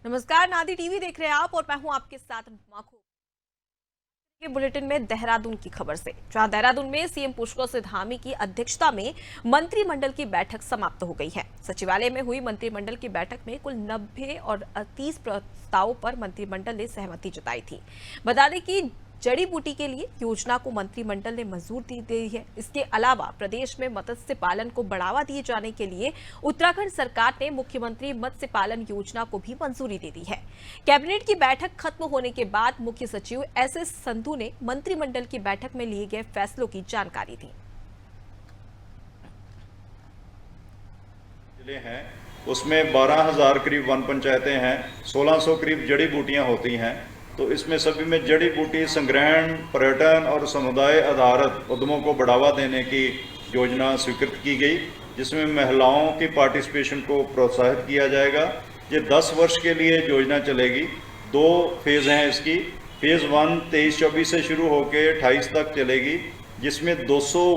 नमस्कार, नादी टीवी देख रहे हैं आप और मैं हूं आपके साथ माखू के बुलेटिन में देहरादून की खबर से। जहां देहरादून में सीएम पुष्कर सिंह धामी की अध्यक्षता में मंत्रिमंडल की बैठक समाप्त हो गई है। सचिवालय में हुई मंत्रिमंडल की बैठक में कुल 90 और 30 प्रस्तावों पर मंत्रिमंडल ने सहमति जताई थी। बता दें कि जड़ी बूटी के लिए योजना को मंत्रिमंडल ने मंजूरी दी है। इसके अलावा प्रदेश में मत्स्य पालन को बढ़ावा दिए जाने के लिए उत्तराखंड सरकार ने मुख्यमंत्री मत्स्य पालन योजना को भी मंजूरी दे दी है। कैबिनेट की बैठक खत्म होने के बाद मुख्य सचिव एसएस संधू ने मंत्रिमंडल की बैठक में लिए गए फैसलों की जानकारी दी। जिले हैं उसमें 12,000 करीब वन पंचायतें हैं, 1600 करीब जड़ी बूटियां होती हैं। तो इसमें सभी में जड़ी बूटी संग्रहण, पर्यटन और समुदाय आधारित उद्यमों को बढ़ावा देने की योजना स्वीकृत की गई, जिसमें महिलाओं की पार्टिसिपेशन को प्रोत्साहित किया जाएगा। ये 10 वर्ष के लिए योजना चलेगी। 2 फेज़ हैं इसकी। फेज़ 1 23-24 से शुरू होकर 28 तक चलेगी, जिसमें 200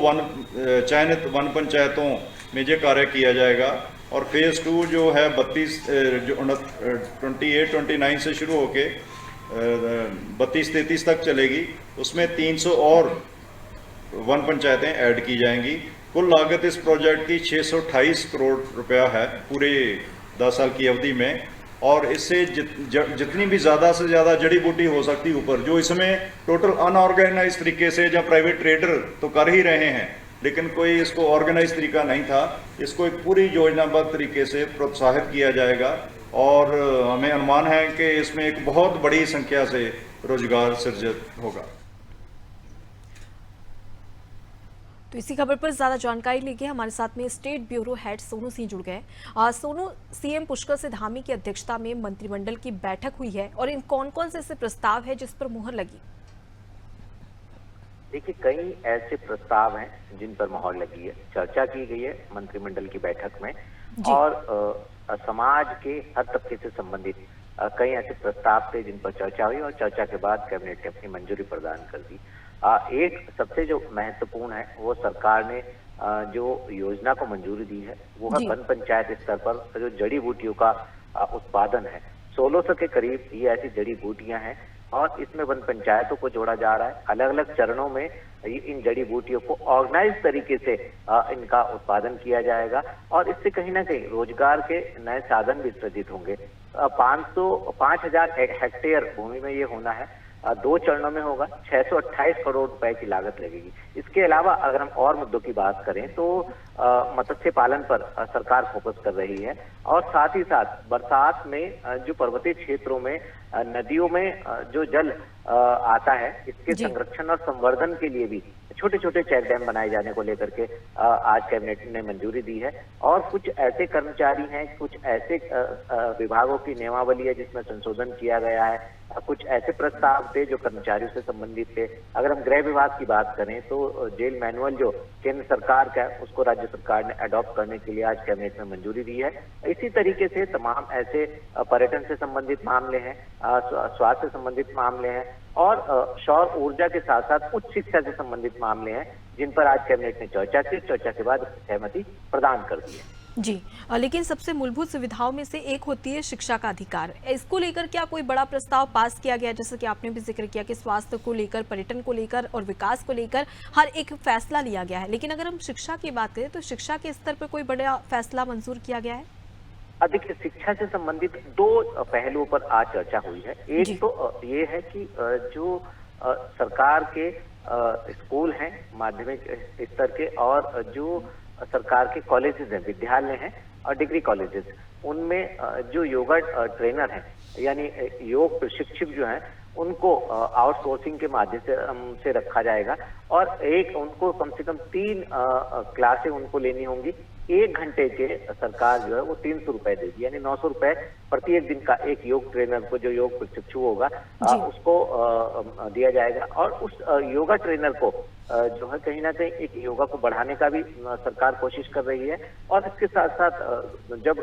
चयनित वन पंचायतों में ये कार्य किया जाएगा। और फेज़ 2 जो है 28-29 से शुरू होकर 32-33 तक चलेगी। उसमें 300 और वन पंचायतें ऐड की जाएंगी। कुल लागत इस प्रोजेक्ट की 628 करोड़ रुपया है पूरे 10 साल की अवधि में। और इससे जितनी भी ज़्यादा से ज़्यादा जड़ी बूटी हो सकती ऊपर, जो इसमें टोटल अनऑर्गेनाइज तरीके से, जब प्राइवेट ट्रेडर तो कर ही रहे हैं लेकिन कोई इसको ऑर्गेनाइज तरीका नहीं था, इसको एक पूरी योजनाबद्ध तरीके से प्रोत्साहित किया जाएगा। और हमें अनुमान है कि इसमें एक बहुत बड़ी संख्या से रोजगार सृजित होगा। तो इसी खबर पर ज्यादा जानकारी लेके हमारे साथ में state bureau head Sonu Singh जुड़ गए। सोनू, सीएम पुष्कर सिंह धामी की अध्यक्षता में मंत्रिमंडल की बैठक हुई है और इन कौन-कौन से ऐसे प्रस्ताव है जिस पर मुहर लगी? देखिए, कई ऐसे प्रस्ताव हैं जिन पर मुहर लगी है, चर्चा की गई है मंत्रिमंडल की बैठक में। और समाज के हर तबके से संबंधित कई ऐसे प्रस्ताव थे जिन पर चर्चा हुई और चर्चा के बाद कैबिनेट ने अपनी मंजूरी प्रदान कर दी। एक सबसे जो महत्वपूर्ण है वो सरकार ने जो योजना को मंजूरी दी है वो है वन पंचायत स्तर पर जो जड़ी बूटियों का उत्पादन है। 1600 के करीब ये ऐसी जड़ी बूटियां हैं और इसमें वन पंचायतों को जोड़ा जा रहा है। अलग अलग चरणों में इन जड़ी बूटियों को ऑर्गेनाइज तरीके से इनका उत्पादन किया जाएगा और इससे कहीं ना कहीं रोजगार के नए साधन भी सृजित होंगे। 5,000 हेक्टेयर भूमि में ये होना है। 2 चरणों में होगा। 628 करोड़ रुपए की लागत लगेगी। इसके अलावा अगर हम और मुद्दों की बात करें तो मत्स्य पालन पर सरकार फोकस कर रही है और साथ ही साथ बरसात में जो पर्वतीय क्षेत्रों में नदियों में जो जल आता है इसके संरक्षण और संवर्धन के लिए भी छोटे छोटे चेक डैम बनाए जाने को लेकर के आज कैबिनेट ने मंजूरी दी है। और कुछ ऐसे कर्मचारी हैं, कुछ ऐसे विभागों की नियमावली है जिसमें संशोधन किया गया है। कुछ ऐसे प्रस्ताव थे जो कर्मचारियों से संबंधित थे। अगर हम गृह विभाग की बात करें तो जेल मैनुअल जो केंद्र सरकार का है उसको राज्य सरकार ने अडॉप्ट करने के लिए आज कैबिनेट में मंजूरी दी है। इसी तरीके से तमाम ऐसे पर्यटन से संबंधित मामले हैं, स्वास्थ्य से संबंधित मामले हैं और सौर ऊर्जा के साथ साथ उच्च शिक्षा से संबंधित मामले हैं जिन पर आज कैबिनेट ने चर्चा की। चर्चा के बाद सहमति प्रदान कर दी है। जी, लेकिन सबसे मूलभूत सुविधाओं में से एक होती है शिक्षा का अधिकार। इसको लेकर क्या कोई बड़ा प्रस्ताव पास किया गया? जैसे कि आपने भी जिक्र किया कि स्वास्थ्य को लेकर, पर्यटन को लेकर और विकास को लेकर हर एक फैसला लिया गया है, लेकिन अगर हम शिक्षा की बात करें तो शिक्षा के स्तर पर कोई बड़ा फैसला मंजूर किया गया है? देखिए, शिक्षा से संबंधित 2 पहलुओं पर आज चर्चा हुई है। एक तो ये है कि जो सरकार के स्कूल हैं माध्यमिक स्तर के और जो सरकार के कॉलेजेस हैं, विद्यालय हैं और डिग्री कॉलेजेस, उनमें जो योगा ट्रेनर हैं यानी योग प्रशिक्षक जो हैं उनको आउटसोर्सिंग के माध्यम से रखा जाएगा और उनको कम से कम 3 क्लासें उनको लेनी होंगी। 1 घंटे के सरकार जो है वो 300 रुपए देगी, यानी 900 रुपए प्रति एक दिन का एक योग ट्रेनर को, जो योग प्रशिक्षु होगा उसको दिया जाएगा। और उस योगा ट्रेनर को जो है कहीं ना कहीं एक योगा को बढ़ाने का भी सरकार कोशिश कर रही है। और इसके साथ साथ जब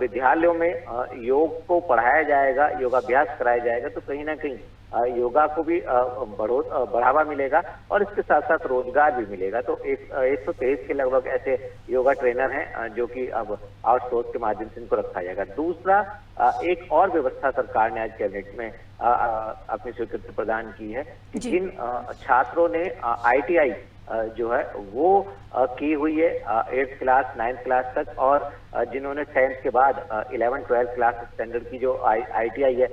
विद्यालयों में योग को पढ़ाया जाएगा, योगाभ्यास कराया जाएगा तो कहीं ना कहीं योगा को भी बढ़ावा मिलेगा और इसके साथ साथ रोजगार भी मिलेगा। तो 123 के लगभग ऐसे योगा ट्रेनर हैं जो कि अब आउटसोर्स के माध्यम से इनको रखा जाएगा। दूसरा, एक और व्यवस्था सरकार ने आज कैबिनेट में अपनी स्वीकृति प्रदान की है कि जिन छात्रों ने ITI जो है वो की हुई है 8th क्लास 9th क्लास तक, और जिन्होंने 10th के बाद 11th 12th क्लास स्टैंडर्ड की जो ITI है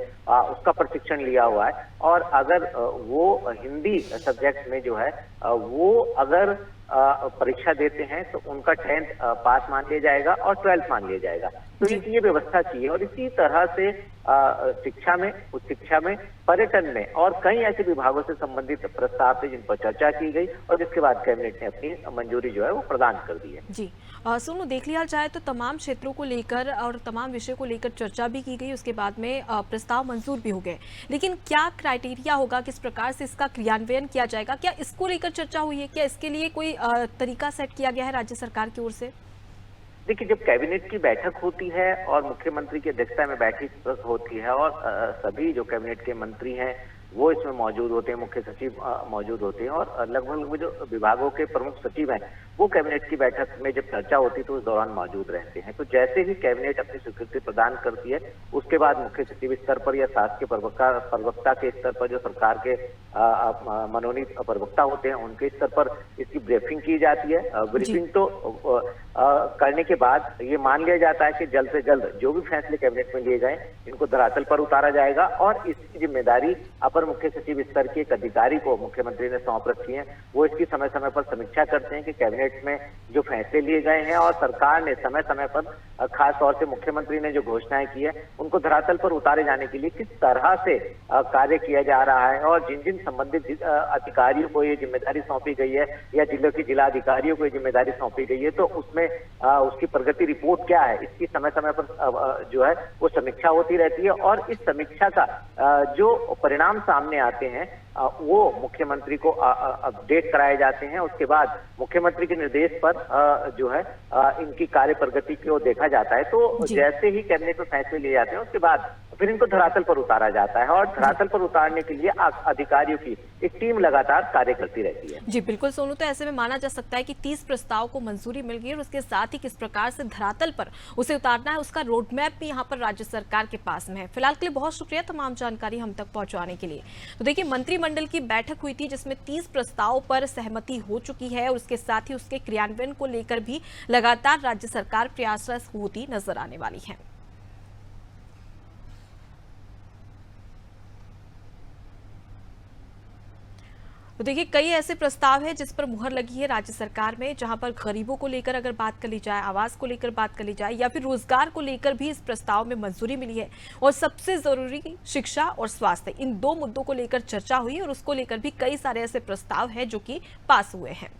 उसका प्रशिक्षण लिया हुआ है, और अगर वो हिंदी सब्जेक्ट में जो है वो अगर परीक्षा देते हैं तो उनका 10th पास मान लिया जाएगा और 12th मान लिया जाएगा। तो ये व्यवस्था की है। और इसी तरह से शिक्षा में, उच्च शिक्षा में, पर्यटन में और कई ऐसे विभागों से संबंधित प्रस्ताव थे जिन पर चर्चा की गई और जिसके बाद कैबिनेट ने अपनी मंजूरी जो है वो प्रदान कर दी है। जी सोनू, देख लिया जाए तो तमाम क्षेत्रों को लेकर और तमाम विषय को लेकर चर्चा भी की गई, उसके बाद में प्रस्ताव मंजूर भी हो गए, लेकिन क्या क्राइटेरिया होगा, किस प्रकार से इसका क्रियान्वयन किया जाएगा, क्या इसको लेकर चर्चा हुई है, क्या इसके लिए कोई तरीका सेट किया गया है राज्य सरकार की ओर से? देखिए, जब कैबिनेट की बैठक होती है और मुख्यमंत्री की अध्यक्षता में बैठक होती है और सभी जो कैबिनेट के मंत्री हैं वो इसमें मौजूद होते हैं, मुख्य सचिव मौजूद होते हैं और लगभग जो विभागों के प्रमुख सचिव हैं वो कैबिनेट की बैठक में जब चर्चा होती है तो उस दौरान मौजूद रहते हैं। तो जैसे ही कैबिनेट अपनी स्वीकृति प्रदान करती है उसके बाद मुख्य सचिव स्तर पर या शासकीय प्रवक्ता के स्तर पर, जो सरकार के मनोनीत प्रवक्ता होते हैं उनके स्तर पर इसकी ब्रीफिंग की जाती है। ब्रीफिंग तो करने के बाद ये मान लिया जाता है कि जल्द से जल्द जो भी फैसले कैबिनेट में लिए गए इनको धरातल पर उतारा जाएगा और इसकी जिम्मेदारी अपर मुख्य सचिव स्तर के एक अधिकारी को मुख्यमंत्री ने सौंप रखी है। वो इसकी समय समय पर समीक्षा करते हैं कि कैबिनेट में जो फैसले लिए गए हैं और सरकार ने समय समय पर खास तौर से मुख्यमंत्री ने जो घोषणाएं की है उनको धरातल पर उतारे जाने के लिए किस तरह से कार्य किया जा रहा है और जिन जिन संबंधित अधिकारियों को ये जिम्मेदारी सौंपी गई है या जिलों की जिला अधिकारियों को ये जिम्मेदारी सौंपी गई है तो उसमें उसकी प्रगति रिपोर्ट क्या है, इसकी समय समय पर जो है वो समीक्षा होती रहती है और इस समीक्षा का जो परिणाम सामने आते हैं वो मुख्यमंत्री को अपडेट कराए जाते हैं। उसके बाद मुख्यमंत्री के निर्देश पर जो है इनकी कार्य प्रगति को देखा जाता है। तो जैसे ही कैबिनेट में फैसले लिए जाते हैं उसके बाद फिर इनको धरातल पर उतारा जाता है और धरातल पर उतारने के लिए अधिकारियों की एक टीम लगातार कार्य करती रहती है। जी बिल्कुल सोनू, तो ऐसे में माना जा सकता है कि 30 प्रस्ताव को मंजूरी मिल गई और उसके साथ ही किस प्रकार से धरातल पर उसे उतारना है उसका रोड मैप भी यहाँ पर राज्य सरकार के पास में है। फिलहाल के लिए बहुत शुक्रिया तमाम जानकारी हम तक पहुंचाने के लिए। तो देखिए, मंत्रिमंडल की बैठक हुई थी जिसमें 30 प्रस्ताव पर सहमति हो चुकी है और उसके साथ ही उसके क्रियान्वयन को लेकर भी लगातार राज्य सरकार प्रयासरत होती नजर आने वाली है। तो देखिए, कई ऐसे प्रस्ताव हैं जिस पर मुहर लगी है राज्य सरकार में, जहां पर गरीबों को लेकर अगर बात कर ली जाए, आवास को लेकर बात कर ली जाए या फिर रोजगार को लेकर भी इस प्रस्ताव में मंजूरी मिली है और सबसे जरूरी शिक्षा और स्वास्थ्य, इन दो मुद्दों को लेकर चर्चा हुई और उसको लेकर भी कई सारे ऐसे प्रस्ताव हैं जो कि पास हुए हैं।